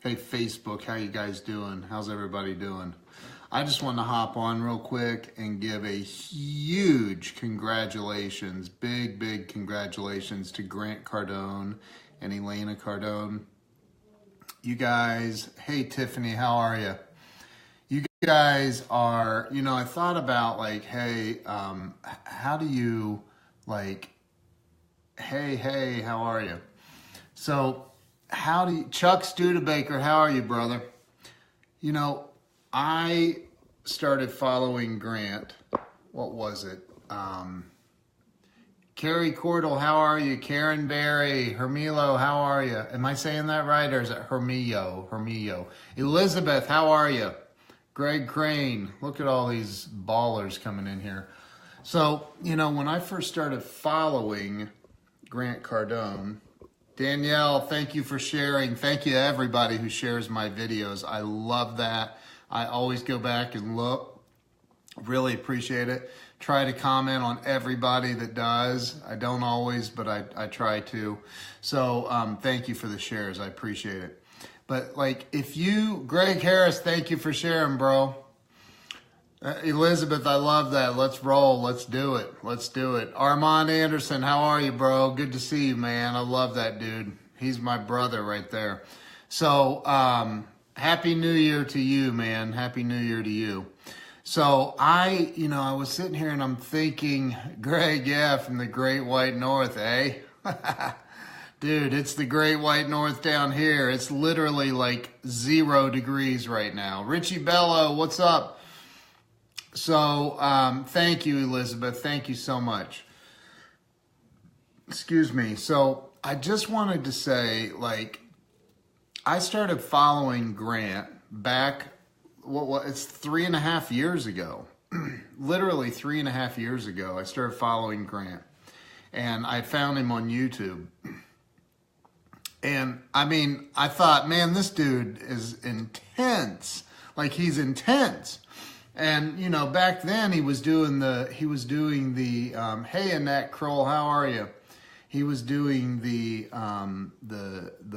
Hey Facebook, how you guys doing? How's everybody doing? I just want to hop on real quick and give a huge congratulations, big congratulations to Grant Cardone and Elena Cardone. You guys, hey Tiffany, how are you? You guys are, I thought about like, hey, how do you like, hey, how are you? So, Chuck Studebaker, how are you, brother? I started following Grant. What was it? Carrie Cordell, how are you? Karen Berry, Hermilo, how are you? Am I saying that right, or is it Hermio? Elizabeth, how are you? Greg Crane, look at all these ballers coming in here. So, when I first started following Grant Cardone, Danielle, thank you for sharing. Thank you to everybody who shares my videos. I love that. I always go back and look. Really appreciate it. Try to comment on everybody that does. I don't always, but I try to. So thank you for the shares. I appreciate it. But Greg Harris, thank you for sharing, bro. Elizabeth, I love that. Let's roll. Let's do it. Armand Anderson, how are you, bro? Good to see you, man. I love that dude. He's my brother right there. So, Happy New Year to you, man. Happy New Year to you. So I was sitting here and I'm thinking, Greg, yeah, from the Great White North, eh? Dude, it's the Great White North down here. It's literally like 0 degrees right now. Richie Bello, what's up? So, thank you, Elizabeth. Thank you so much. Excuse me. So, I just wanted to say, I started following Grant back, it's 3.5 years ago. Literally 3.5 years ago, I started following Grant. And I found him on YouTube. And, I thought, man, this dude is intense. He's intense. And back then he was doing the hey Annette Kroll, how are you? He was doing the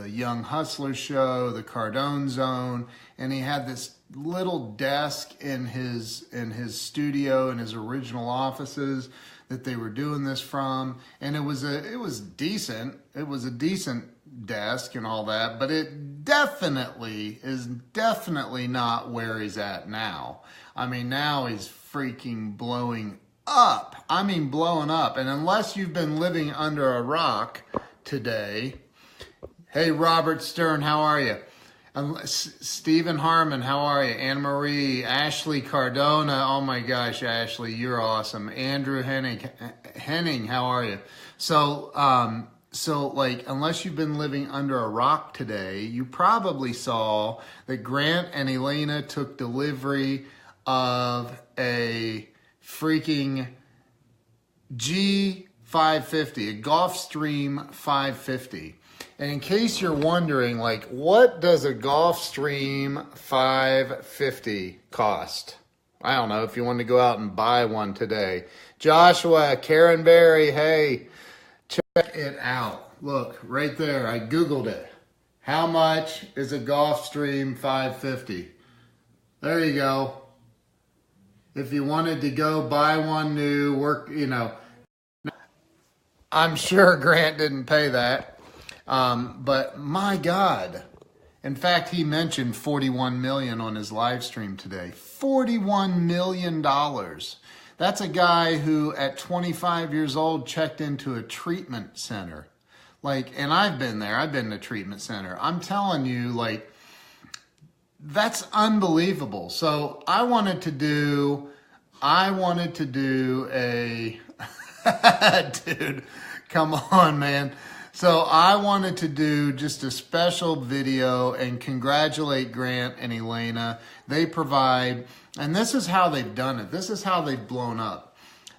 Young Hustler show, the Cardone Zone, and he had this little desk in his studio in his original offices that they were doing this from, and it was decent. It was a decent desk and all that, but it is definitely not where he's at now. Now he's freaking blowing up. Blowing up. And unless you've been living under a rock today, hey, Robert Stern, how are you? Stephen Harmon, how are you? Anna Marie, Ashley Cardona, oh my gosh, Ashley, you're awesome. Andrew Henning, how are you? So unless you've been living under a rock today, you probably saw that Grant and Elena took delivery of a freaking G550, a Gulfstream 550. And in case you're wondering, what does a Gulfstream 550 cost? I don't know, if you want to go out and buy one today. Joshua, Karen Berry, hey, check it out. Look, right there, I Googled it. How much is a Gulfstream 550? There you go. If you wanted to go buy one new, I'm sure Grant didn't pay that. But my God. In fact, he mentioned $41 million on his live stream today. $41 million. That's a guy who at 25 years old checked into a treatment center. And I've been there. I've been in a treatment center. I'm telling you, that's unbelievable. So I wanted to do a, dude, come on, man. So I wanted to do just a special video and congratulate Grant and Elena. They provide, and this is how they've done it. This is how they've blown up.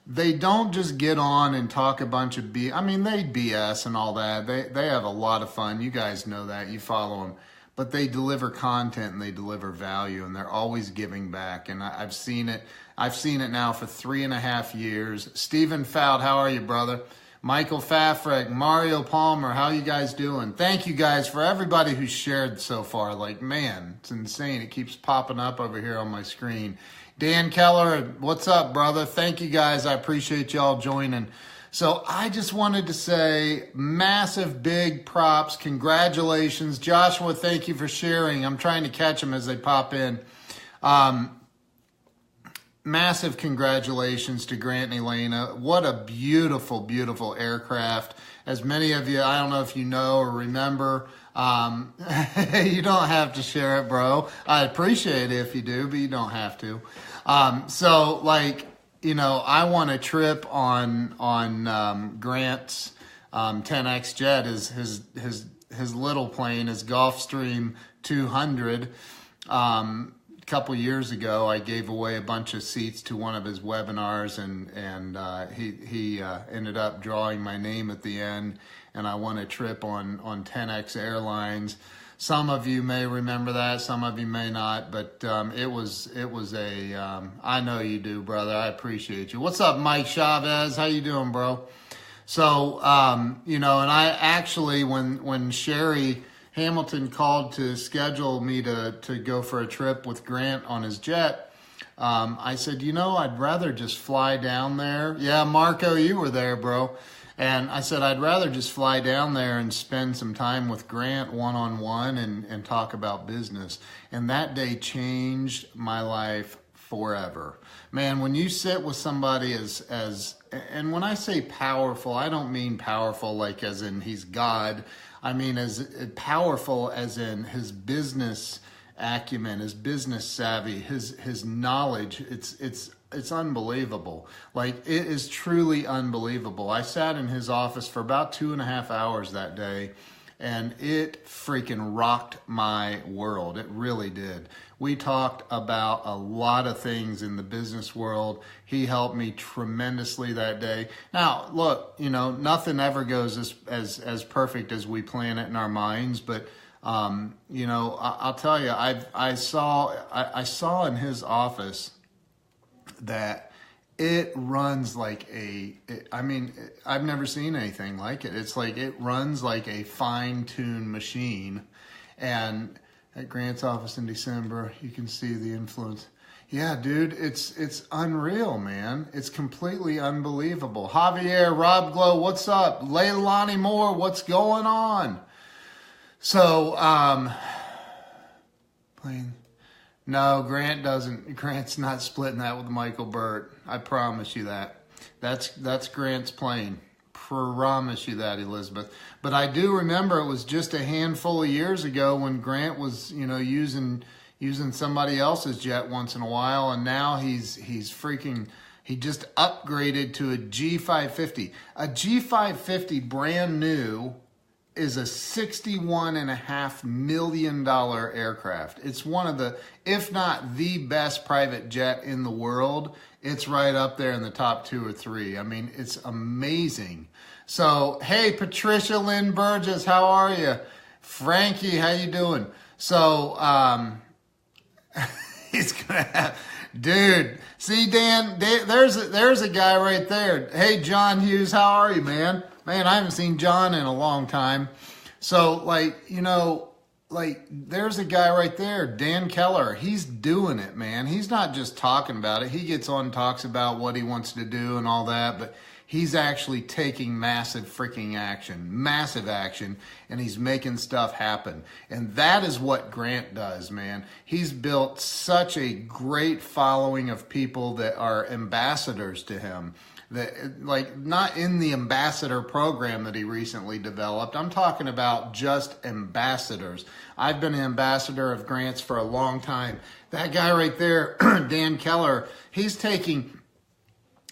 They don't just get on and talk a bunch of they BS and all that. They have a lot of fun. You guys know that. You follow them. But they deliver content and they deliver value, and they're always giving back. And I've seen it. I've seen it now for 3.5 years. Stephen Fout, how are you, brother? Michael Fafrek, Mario Palmer, how you guys doing? Thank you guys for everybody who's shared so far. Like, man, it's insane. It keeps popping up over here on my screen. Dan Keller, what's up, brother? Thank you guys. I appreciate y'all joining. So I just wanted to say massive, big props. Congratulations. Joshua, thank you for sharing. I'm trying to catch them as they pop in. Massive congratulations to Grant and Elena. What a beautiful, beautiful aircraft. As many of you, I don't know if you know or remember, you don't have to share it, bro. I appreciate it if you do, but you don't have to. So, like, you know, I won a trip on Grant's 10X jet, his little plane, his Gulfstream 200. A couple years ago, I gave away a bunch of seats to one of his webinars, and he ended up drawing my name at the end, and I won a trip on 10X Airlines. Some of you may remember that, some of you may not, but it was a I know you do, brother. I appreciate you. What's up, Mike Chavez? How you doing, bro? So you know, and I actually, when Sherry Hamilton called to schedule me to go for a trip with Grant on his jet, I said, you know, I'd rather just fly down there. Yeah, Marco, you were there, bro. And I said, I'd rather just fly down there and spend some time with Grant one-on-one and talk about business. And that day changed my life forever. Man, when you sit with somebody and when I say powerful, I don't mean powerful like as in he's God. I mean as powerful as in his business acumen, his business savvy, his knowledge. It's unbelievable. Like, it is truly unbelievable. I sat in his office for about 2.5 hours that day, and it freaking rocked my world. It really did. We talked about a lot of things in the business world. He helped me tremendously that day. Now, look, you know, nothing ever goes as perfect as we plan it in our minds, but you know, I'll tell you, I saw in his office that it runs like I've never seen anything like it. It's like it runs like a fine-tuned machine. And at Grant's office in December, you can see the influence. Yeah, dude, it's unreal, man. It's completely unbelievable. Javier, Rob Glow, what's up? Leilani Moore, what's going on? So, playing. No, Grant doesn't. Grant's not splitting that with Michael Burt. I promise you that. That's Grant's plane. Promise you that, Elizabeth. But I do remember it was just a handful of years ago when Grant was, you know, using somebody else's jet once in a while, and now he just upgraded to a G550. A G550 brand new is a $61.5 million aircraft. It's one of the, if not the best private jet in the world. It's right up there in the top 2 or 3. I mean, it's amazing. So, hey, Patricia Lynn Burgess, how are you? Frankie, how you doing? So, he's gonna have, dude. See, Dan, there's a guy right there. Hey, John Hughes, how are you, man? Man, I haven't seen John in a long time. So, like, you know, like, there's a guy right there, Dan Keller. He's doing it, man. He's not just talking about it. He gets on and talks about what he wants to do and all that, but he's actually taking massive freaking action, and he's making stuff happen. And that is what Grant does, man. He's built such a great following of people that are ambassadors to him. That, like, not in the ambassador program that he recently developed. I'm talking about just ambassadors. I've been an ambassador of Grant's for a long time. That guy right there, Dan Keller, he's taking...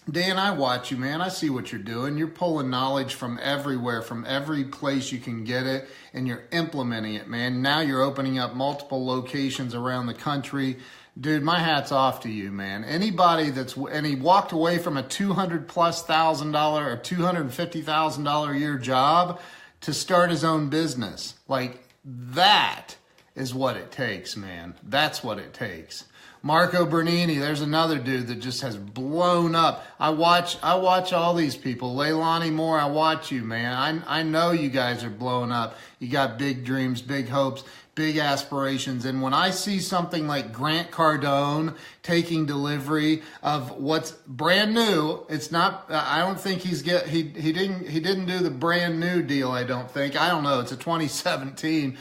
Dan, I watch you, man. I see what you're doing. You're pulling knowledge from everywhere, from every place you can get it, and you're implementing it, man. Now you're opening up multiple locations around the country. Dude, my hat's off to you, man. Anybody and he walked away from a $200,000+ or $250,000 a year job to start his own business. Like, that is what it takes, man. That's what it takes. Marco Bernini, there's another dude that just has blown up. I watch all these people. Leilani Moore, I watch you, man. I know you guys are blowing up. You got big dreams, big hopes, big aspirations. And when I see something like Grant Cardone taking delivery of what's brand new, it's not, I don't think he didn't do the brand new deal, I don't think. I don't know, it's a 2017.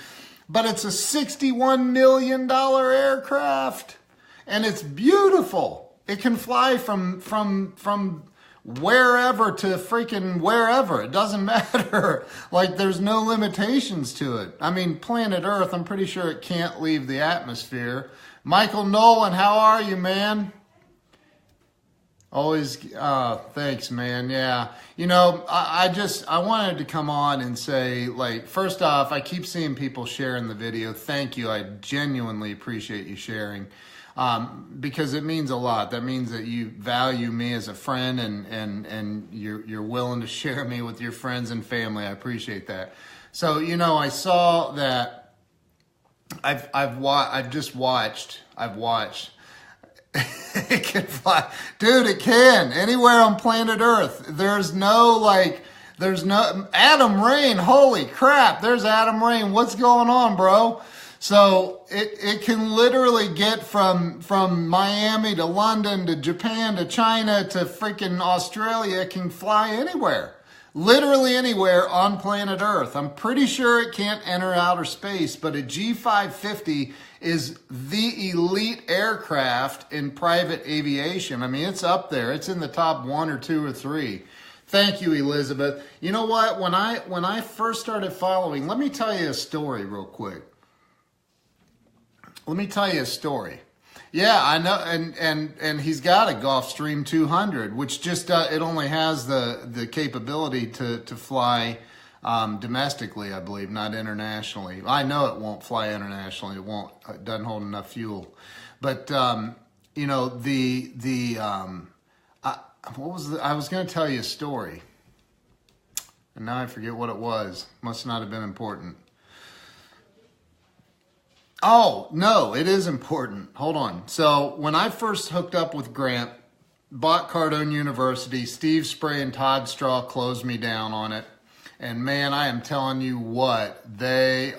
But it's a $61 million aircraft. And it's beautiful. It can fly from wherever to freaking wherever. It doesn't matter. Like, there's no limitations to it. I mean, planet Earth, I'm pretty sure it can't leave the atmosphere. Michael Nolan, how are you, man? Always, thanks, man. Yeah. You know, I wanted to come on and say, like, first off, I keep seeing people sharing the video. Thank you. I genuinely appreciate you sharing. Because it means a lot. That means that you value me as a friend, and you're willing to share me with your friends and family. I appreciate that. So, you know, I saw that I've watched. It can fly, dude. It can anywhere on planet Earth. There's no Adam Rain. Holy crap! There's Adam Rain. What's going on, bro? So it can literally get from Miami to London to Japan to China to freaking Australia. It can fly anywhere. Literally anywhere on planet Earth. I'm pretty sure it can't enter outer space, but a G550 is the elite aircraft in private aviation. I mean, it's up there. It's in the top 1 or 2 or 3. Thank you, Elizabeth. You know what? When I first started following, let me tell you a story real quick. Let me tell you a story. Yeah, I know, and he's got a Gulfstream 200, which just it only has the capability to fly domestically, I believe, not internationally. I know it won't fly internationally. It doesn't hold enough fuel. But you know, I was going to tell you a story, and now I forget what it was. Must not have been important. Oh, no, it is important. Hold on. So when I first hooked up with Grant, bought Cardone University, Steve Spray and Todd Straw closed me down on it. And man, I am telling you what, the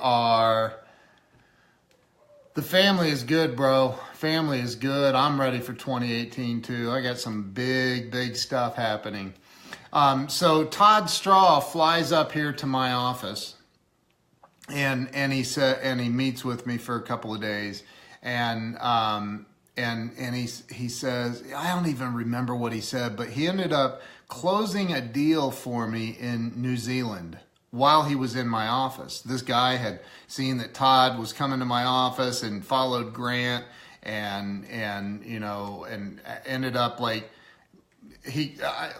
family is good, bro. Family is good. I'm ready for 2018 too. I got some big stuff happening. So Todd Straw flies up here to my office. And he meets with me for a couple of days, and he says, I don't even remember what he said, but he ended up closing a deal for me in New Zealand while he was in my office. This guy had seen that Todd was coming to my office and followed Grant, and you know, and ended up like.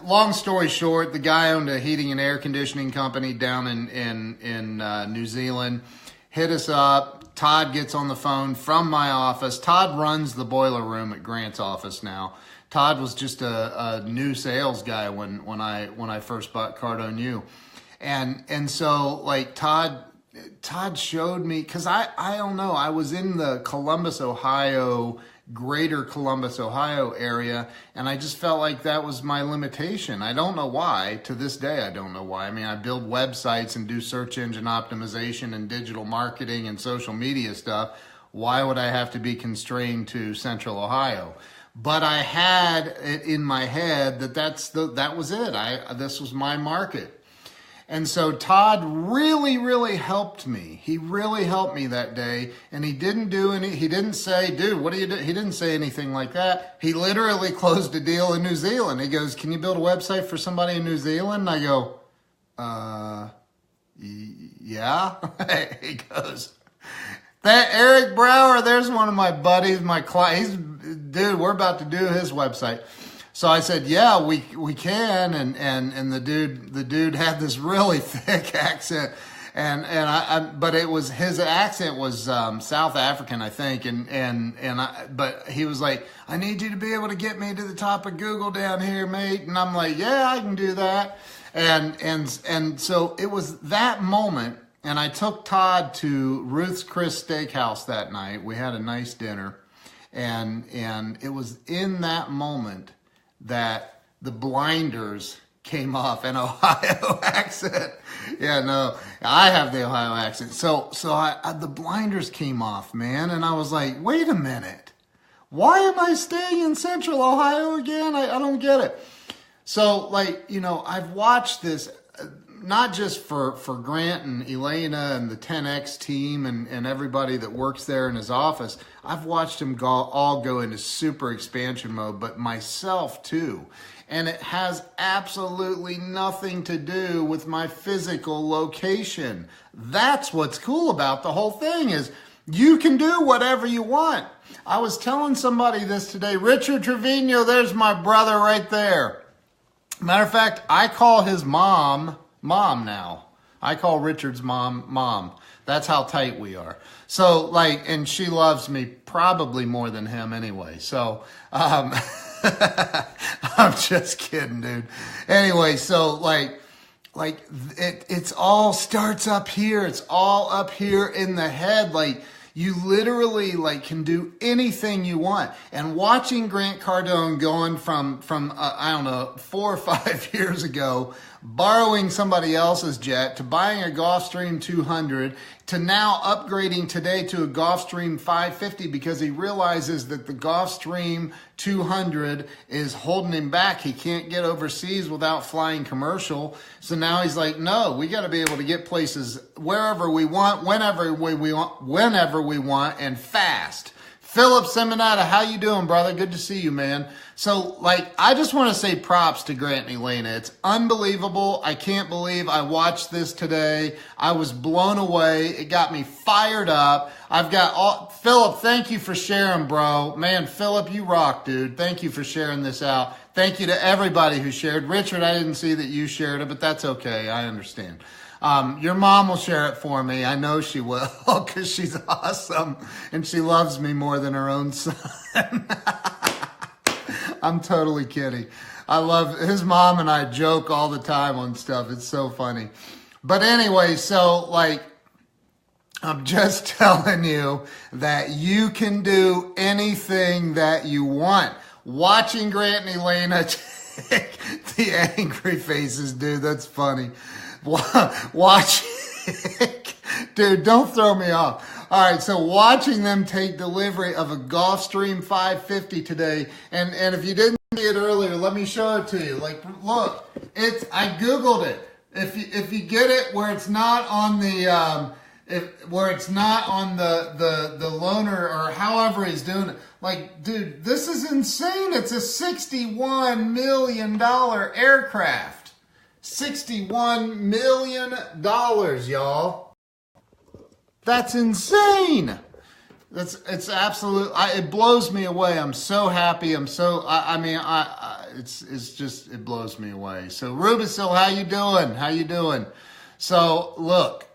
Long story short, the guy owned a heating and air conditioning company down in New Zealand, hit us up. Todd gets on the phone from my office. Todd runs the boiler room at Grant's office now. Todd was just a new sales guy when I first bought Cardone U, and so like Todd showed me, because I don't know, I was in the Columbus, Ohio, greater Columbus, Ohio area, and I just felt like that was my limitation. I don't know why. To this day, I don't know why. I mean, I build websites and do search engine optimization and digital marketing and social media stuff. Why would I have to be constrained to Central Ohio? But I had it in my head that that was it. This was my market. And so Todd really helped me. He really helped me that day. And he didn't say, dude, what do you do? He didn't say anything like that. He literally closed a deal in New Zealand. He goes, can you build a website for somebody in New Zealand? And I go, yeah. He goes, that Eric Brower, there's one of my buddies, my client. Dude, we're about to do his website. So I said, yeah, we can, and the dude had this really thick accent, but it was, his accent was South African, I think, but he was like, I need you to be able to get me to the top of Google down here, mate, and I'm like, yeah, I can do that, and so it was that moment, and I took Todd to Ruth's Chris Steakhouse that night. We had a nice dinner. And it was in that moment that the blinders came off, an Ohio accent. Yeah, no, I have the Ohio accent. So the blinders came off, man. And I was like, wait a minute. Why am I staying in Central Ohio again? I don't get it. So, like, you know, I've watched this, not just for Grant and Elena and the 10X team and everybody that works there in his office. I've watched them all go into super expansion mode, but myself too. And it has absolutely nothing to do with my physical location. That's what's cool about the whole thing, is you can do whatever you want. I was telling somebody this today. Richard Trevino, there's my brother right there. Matter of fact, I call his mom now. I call Richard's mom. That's how tight we are. So, like, and she loves me probably more than him anyway. So, I'm just kidding, dude. Anyway, so like it's all starts up here. It's all up here in the head. Like, you literally like can do anything you want. And watching Grant Cardone going from I don't know, 4 or 5 years ago, borrowing somebody else's jet to buying a Gulfstream 200 to now upgrading today to a Gulfstream 550 because he realizes that the Gulfstream 200 is holding him back. He can't get overseas without flying commercial. So now he's like, no, we got to be able to get places wherever we want, whenever we want, and fast. Philip Seminata, how you doing, brother? Good to see you, man. So, like, I just want to say props to Grant and Elena. It's unbelievable. I can't believe I watched this today. I was blown away. It got me fired up. Philip, thank you for sharing, bro. Man, Philip, you rock, dude. Thank you for sharing this out. Thank you to everybody who shared. Richard, I didn't see that you shared it, but that's okay. I understand. Your mom will share it for me. I know she will, because she's awesome and she loves me more than her own son. I'm totally kidding. I love his mom, and I joke all the time on stuff. It's so funny. But anyway, so like, I'm just telling you that you can do anything that you want. Watching Grant and Elena take the angry faces, dude, that's funny. Watch, dude, don't throw me off. All right, so watching them take delivery of a Gulfstream 550 today, and if you didn't see it earlier, let me show it to you. Like, look, I Googled it. If you get it where it's not on the the loaner or however he's doing it, like, dude, this is insane. It's a $61 million aircraft. $61 million, y'all. That's insane. It's absolute. It blows me away. I'm so happy. It's just, it blows me away. So Rubisil, how you doing? How you doing? So look,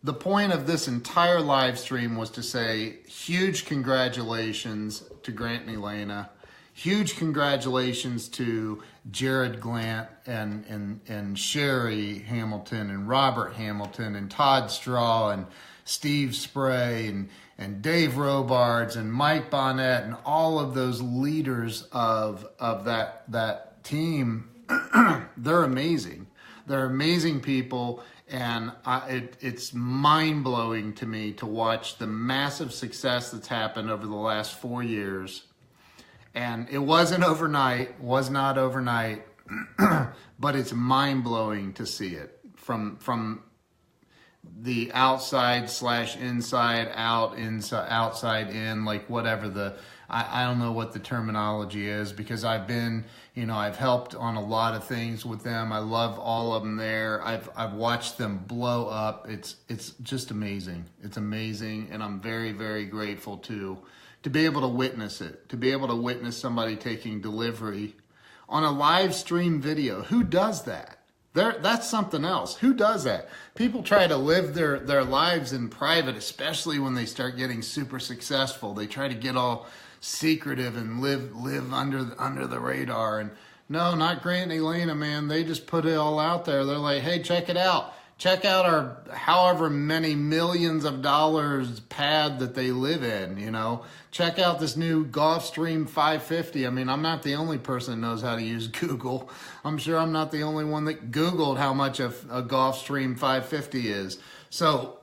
the point of this entire live stream was to say huge congratulations to Grant and Elena. Huge congratulations to Jared Glant and Sherry Hamilton and Robert Hamilton and Todd Straw and Steve Spray and Dave Robards and Mike Bonnet and all of those leaders of that team. They're amazing. They're amazing people, and it's mind-blowing to me to watch the massive success that's happened over the last 4 years. And it wasn't overnight, was not overnight, but it's mind-blowing to see it from the outside / inside out, outside in, like whatever I don't know what the terminology is, because I've been, I've helped on a lot of things with them. I love all of them there. I've watched them blow up. It's just amazing. It's amazing, and I'm very, very grateful to be able to witness it, to be able to witness somebody taking delivery on a live stream video. Who does that? That's something else. Who does that? People try to live their lives in private, especially when they start getting super successful. They try to get all secretive and live under the radar. And no, not Grant and Elena, man. They just put it all out there. They're like, hey, check it out. Check out our however many millions of dollars pad that they live in, you know. Check out this new Gulfstream 550. I mean, I'm not the only person that knows how to use Google. I'm sure I'm not the only one that Googled how much a Gulfstream 550 is. So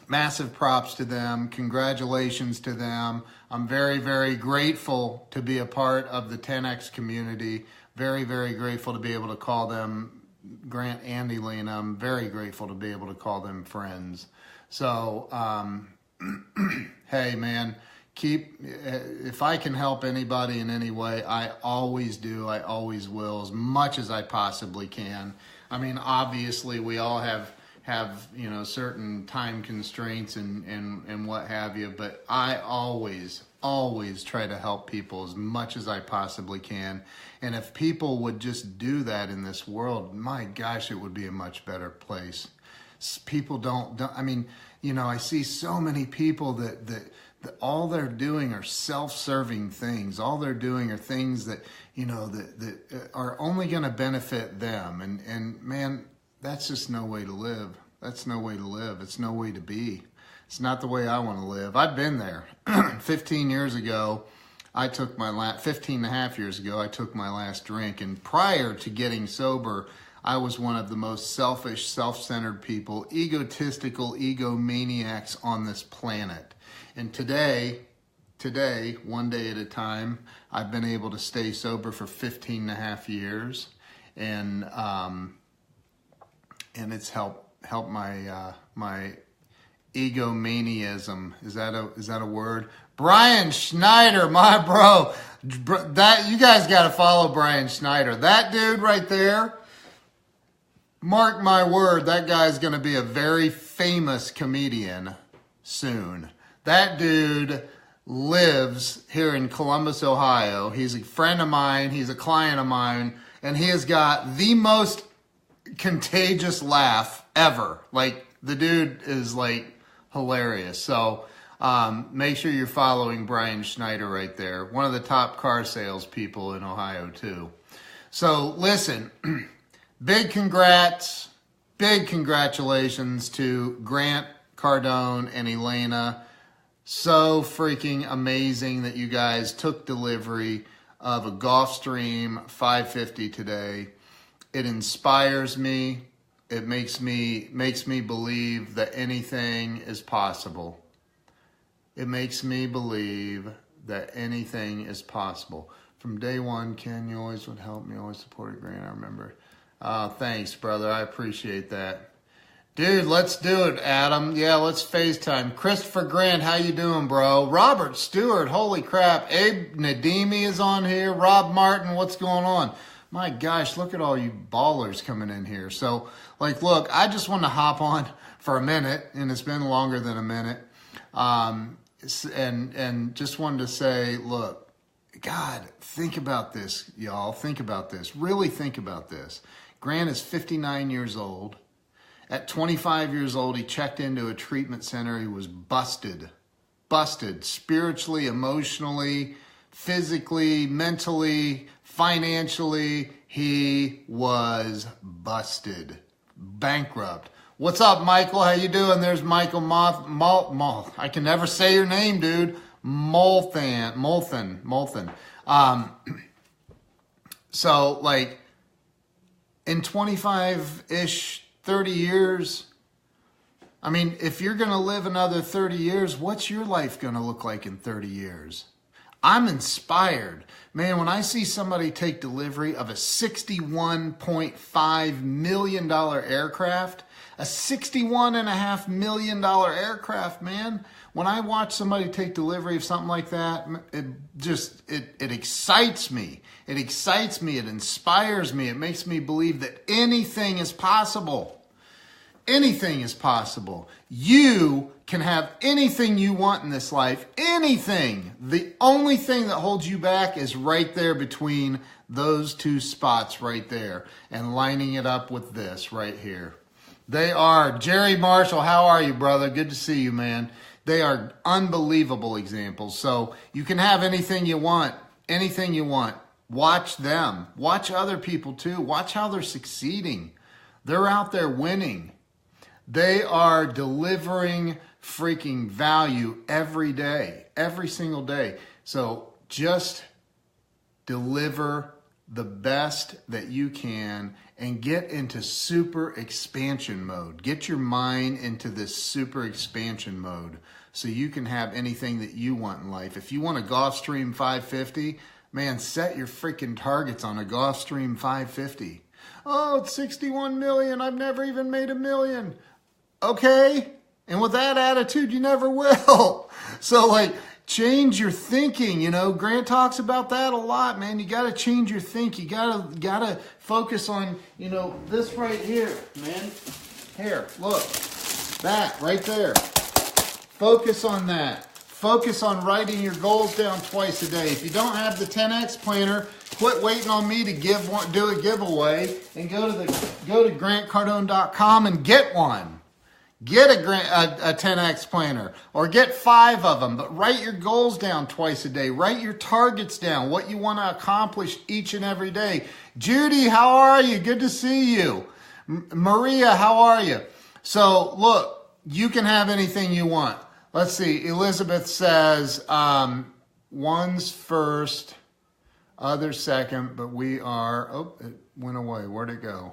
massive props to them. Congratulations to them. I'm very, very grateful to be a part of the 10X community. Very, very grateful to be able to call them Grant and Elena. I'm very grateful to be able to call them friends. So, hey man, if I can help anybody in any way, I always do. I always will, as much as I possibly can. I mean, obviously we all have you know, certain time constraints and what have you, but I always try to help people as much as I possibly can. And if people would just do that in this world, my gosh, it would be a much better place. People don't I mean, you know, I see so many people that all they're doing are self-serving things. All they're doing are things that, you know, that are only going to benefit them. And man, that's just no way to live. That's no way to live. It's no way to be. It's not the way I want to live. I've been there. 15 years ago, 15 and a half years ago, I took my last drink. And prior to getting sober, I was one of the most selfish, self-centered people, egotistical egomaniacs on this planet. And today, one day at a time, I've been able to stay sober for 15 and a half years. And it's helped my my egomaniaism. Is that a word? Brian Schneider, my bro. That you guys got to follow Brian Schneider. That dude right there. Mark my word, that guy's going to be a very famous comedian soon. That dude lives here in Columbus, Ohio. He's a friend of mine. He's a client of mine, and he has got the most contagious laugh ever. Like, the dude is like hilarious. So make sure you're following Brian Schneider right there. One of the top car salespeople in Ohio too. So listen, big congratulations to Grant, Cardone, and Elena. So freaking amazing that you guys took delivery of a Gulfstream 550 today. It inspires me. It makes me believe that anything is possible. It makes me believe that anything is possible. From day one, Ken, you always would help me, always supported Grant, I remember. Thanks, brother. I appreciate that. Dude, let's do it, Adam. Yeah, let's FaceTime. Christopher Grant, how you doing, bro? Robert Stewart, holy crap. Abe Nadimi is on here. Rob Martin, what's going on? My gosh, look at all you ballers coming in here. So, like, look, I just want to hop on for a minute, and it's been longer than a minute. And just wanted to say, look, God, think about this, y'all. Think about this. Really think about this. Grant is 59 years old. At 25 years old, he checked into a treatment center. He was busted, spiritually, emotionally, physically, mentally, financially. He was busted, bankrupt. What's up, Michael? How you doing? There's Michael Moth. I can never say your name, dude. Molthan. So, like, in 25-ish, 30 years, I mean, if you're going to live another 30 years, what's your life going to look like in 30 years? I'm inspired. Man, when I see somebody take delivery of a $61.5 million aircraft, a $61.5 million aircraft, man, when I watch somebody take delivery of something like that, it excites me. It excites me. It inspires me. It makes me believe that anything is possible. Anything is possible. You can have anything you want in this life. Anything. The only thing that holds you back is right there between those two spots right there and lining it up with this right here. They are. Jerry Marshall, how are you, brother? Good to see you, man. They are unbelievable examples. So you can have anything you want. Anything you want. Watch them. Watch other people too. Watch how they're succeeding. They're out there winning. They are delivering freaking value every day, every single day. So just deliver the best that you can and get into super expansion mode. Get your mind into this super expansion mode so you can have anything that you want in life. If you want a Gulfstream 550, man, set your freaking targets on a Gulfstream 550. Oh, it's 61 million. I've never even made $1 million. Okay. And with that attitude, you never will. So like, change your thinking. You know, Grant talks about that a lot, man. You got to change your think. You got to focus on, you know, this right here, man. Here, look, that right there. Focus on that. Focus on writing your goals down twice a day. If you don't have the 10X planner, quit waiting on me to do a giveaway and go to grantcardone.com and get one. Get a 10X planner or get 5 of them, but write your goals down twice a day. Write your targets down, what you want to accomplish each and every day. Judy, how are you? Good to see you. Maria, how are you? So look, you can have anything you want. Let's see. Elizabeth says, one's first, other's second, but we are, oh, it went away. Where'd it go?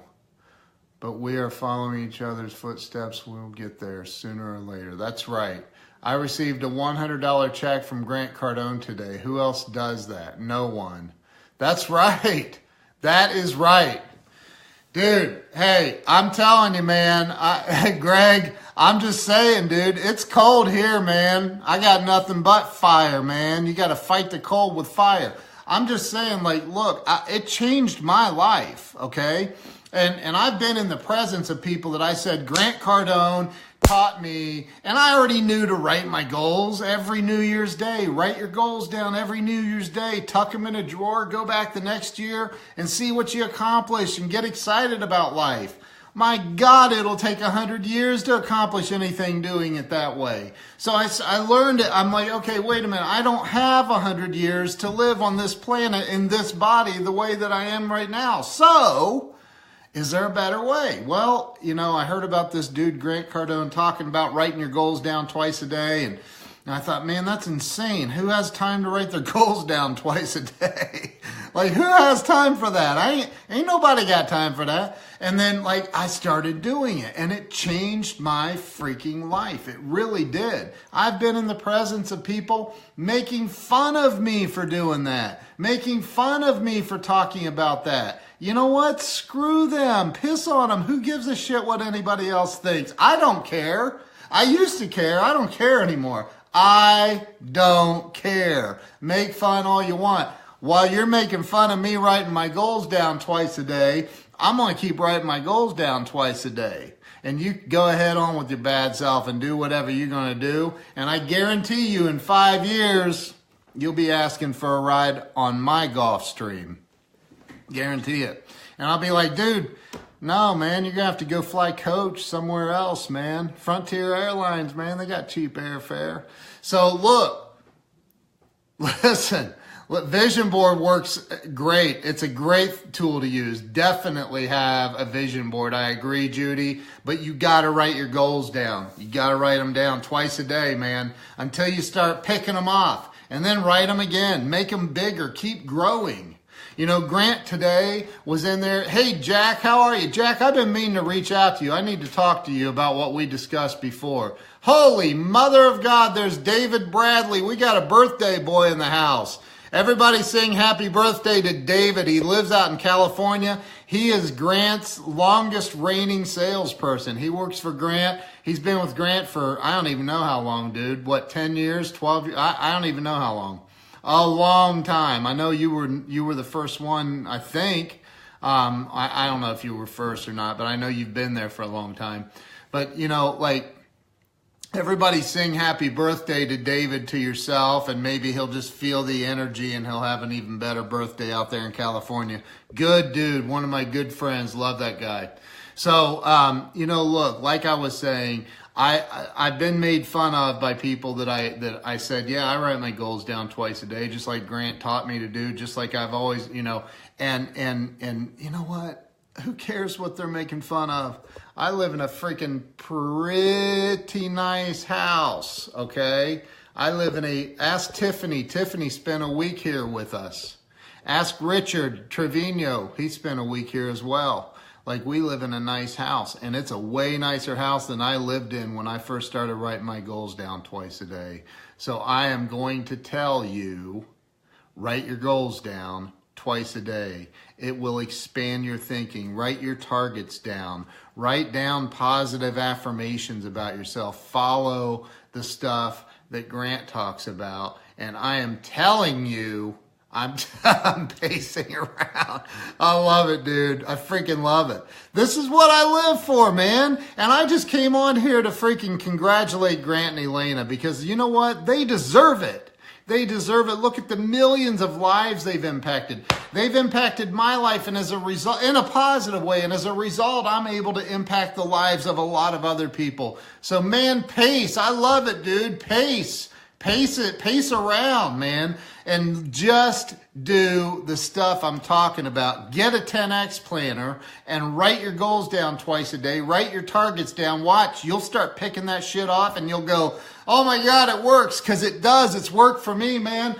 But we are following each other's footsteps. We'll get there sooner or later. That's right. I received a $100 check from Grant Cardone today. Who else does that? No one. That's right. That is right. Dude, hey, I'm telling you, man. Greg, I'm just saying, dude, it's cold here, man. I got nothing but fire, man. You got to fight the cold with fire. I'm just saying, like, look, it changed my life, okay? And I've been in the presence of people that I said, Grant Cardone taught me, and I already knew to write my goals every New Year's Day. Write your goals down every New Year's Day. Tuck them in a drawer, go back the next year and see what you accomplish and get excited about life. My God, it'll take 100 years to accomplish anything doing it that way. So I learned it. I'm like, okay, wait a minute. I don't have 100 years to live on this planet in this body the way that I am right now. So is there a better way? Well, you know, I heard about this dude, Grant Cardone, talking about writing your goals down twice a day. And I thought, man, that's insane. Who has time to write their goals down twice a day? Like, who has time for that? Ain't nobody got time for that. And then, like, I started doing it, and it changed my freaking life. It really did. I've been in the presence of people making fun of me for doing that, making fun of me for talking about that. You know what? Screw them. Piss on them. Who gives a shit what anybody else thinks? I don't care. I used to care. I don't care anymore. I don't care. Make fun all you want. While you're making fun of me writing my goals down twice a day, I'm going to keep writing my goals down twice a day. And you go ahead on with your bad self and do whatever you're going to do. And I guarantee you in 5 years, you'll be asking for a ride on my Gulfstream. Guarantee it. And I'll be like, dude, no, man, you're going to have to go fly coach somewhere else, man. Frontier Airlines, man, they got cheap airfare. So look, listen. Vision board works great. It's a great tool to use. Definitely have a vision board. I agree, Judy. But you got to write your goals down. You got to write them down twice a day, man, until you start picking them off. And then write them again. Make them bigger. Keep growing. You know, Grant today was in there. Hey, Jack, how are you? Jack, I've been meaning to reach out to you. I need to talk to you about what we discussed before. Holy mother of God, there's David Bradley. We got a birthday boy in the house. Everybody sing happy birthday to David. He lives out in California. He is Grant's longest reigning salesperson. He works for Grant. He's been with Grant for, I don't even know how long, dude. What, 10 years, 12 years? I don't even know how long. A long time. I know you were the first one, I think. I don't know if you were first or not, but I know you've been there for a long time. But, you know, like, everybody sing happy birthday to David to yourself, and maybe he'll just feel the energy and he'll have an even better birthday out there in California. Good dude. One of my good friends. Love that guy. So, you know, look, like I was saying, I've been made fun of by people that I said, yeah, I write my goals down twice a day, just like Grant taught me to do, just like I've always, you know, and you know what? Who cares what they're making fun of? I live in a freaking pretty nice house, okay? I live in ask Tiffany. Tiffany spent a week here with us. Ask Richard Trevino. He spent a week here as well. Like, we live in a nice house, and it's a way nicer house than I lived in when I first started writing my goals down twice a day. So I am going to tell you, write your goals down twice a day. It will expand your thinking. Write your targets down. Write down positive affirmations about yourself. Follow the stuff that Grant talks about. And I am telling you, I'm pacing around. I love it, dude. I freaking love it. This is what I live for, man. And I just came on here to freaking congratulate Grant and Elena, because you know what? They deserve it. They deserve it. Look at the millions of lives they've impacted. They've impacted my life, and as a result, in a positive way, and as a result, I'm able to impact the lives of a lot of other people. So, man, pace. I love it, dude. Pace. Pace it. Pace around, man. And just do the stuff I'm talking about. Get a 10X planner and write your goals down twice a day. Write your targets down. Watch. You'll start picking that shit off, and you'll go, oh my God, it works, because it does. It's worked for me, man.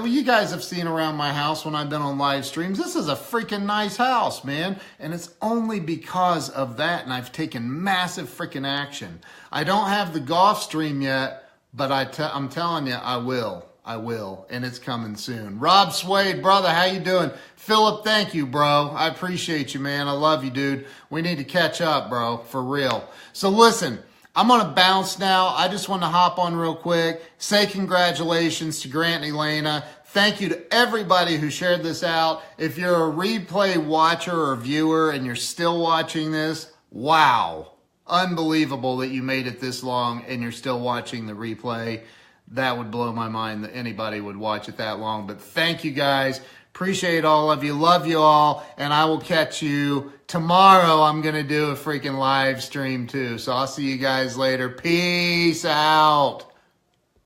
You guys have seen around my house when I've been on live streams. This is a freaking nice house, man. And it's only because of that, and I've taken massive freaking action. I don't have the golf stream yet, but I'm telling you, I will. I will, and it's coming soon. Rob Swade, brother, how you doing? Philip, thank you, bro. I appreciate you, man. I love you, dude. We need to catch up, bro, for real. So listen, I'm going to bounce now. I just want to hop on real quick, say congratulations to Grant and Elena. Thank you to everybody who shared this out. If you're a replay watcher or viewer and you're still watching this, wow. Unbelievable that you made it this long and you're still watching the replay. That would blow my mind that anybody would watch it that long. But thank you guys. Appreciate all of you. Love you all. And I will catch you tomorrow. I'm going to do a freaking live stream too. So I'll see you guys later. Peace out.